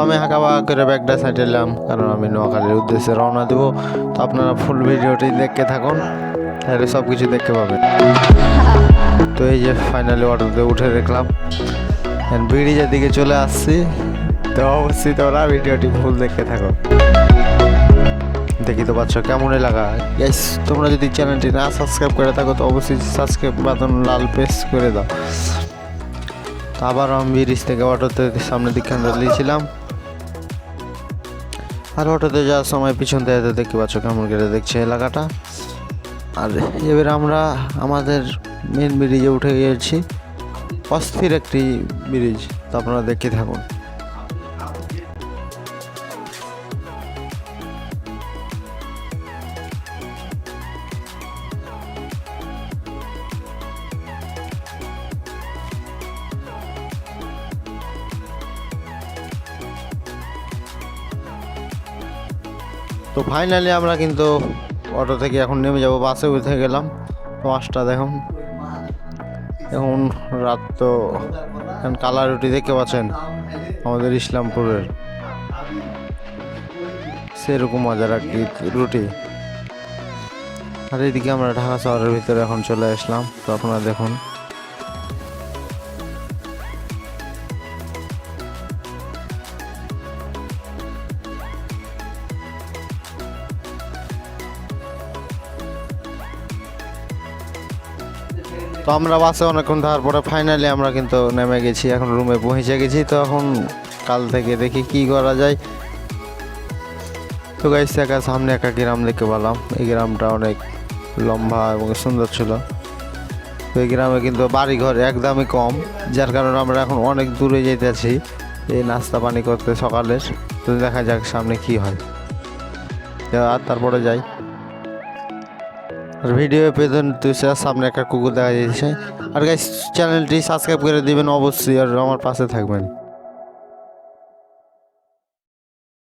আমি হাঁকাবাঁকা করে ব্যাগটা সাইড এলাম, কারণ আমি নোয়াখালীর উদ্দেশ্যে রওনা দেবো। তো আপনারা ফুল ভিডিওটি দেখতে থাকুন, তাহলে সব কিছু দেখতে পাবেন। তো এই যে ফাইনালি অটোতে উঠে দেখলাম ব্রিজের দিকে চলে আসছি। তো অবশ্যই তোমরা ভিডিওটি ফুল দেখতে থাকো। দেখি তো পাচ্ছ কেমন লাগা গাইস। তোমরা যদি চ্যানেলটি না সাবস্ক্রাইব করে থাকো তো অবশ্যই সাবস্ক্রাইব বাটন লাল প্রেস করে দাও। তো আবার আমি ব্রিজ থেকে অটোতে সামনের দিকে দাঁড়িয়েছিলাম, আর অটোতে যাওয়ার সময় পিছন থেকে দেখতে পাচ্ছ কেমন করে দেখছে এলাকাটা। আর এবার আমরা আমাদের মেন ব্রিজে উঠে গিয়েছি, অস্থির একটি ব্রিজ। তো আপনারা দেখতে থাকুন। তো ফাইনালি আমরা কিন্তু অটো থেকে এখন নেমে যাব, বাসে উঠে গেলাম। তো মাসটা দেখুন, এখন রাত। তো এখন কালা রুটি দেখতে পাচ্ছেন আমাদের ইসলামপুরের, সেরকম মজার একটি রুটি। আর এইদিকে আমরা ঢাকা শহরের ভিতরে এখন চলে আসলাম। তো আপনারা দেখুন, তো আমরা বাসে অনেকক্ষণ থাকার পরে ফাইনালি আমরা কিন্তু নেমে গেছি, এখন রুমে পৌঁছে গেছি। তো এখন কাল থেকে দেখি কি করা যায়। তো গাইস সামনে একটা গ্রাম দেখতে পেলাম, এই গ্রামটা অনেক লম্বা এবং সুন্দর ছিল। তো এই গ্রামে কিন্তু বাড়িঘর একদমই কম, যার কারণে আমরা এখন অনেক দূরে যেতেছি এই নাস্তা পানি করতে সকালের। তো দেখা যাক সামনে কি হয়, আর তারপরে যাই। আর ভিডিও পেছন সামনে একটা কুকুর দেখা যাচ্ছে। আর গাইস চ্যানেলটি সাবস্ক্রাইব করে দিবেন অবশ্যই, আর আমার পাশে থাকবেন।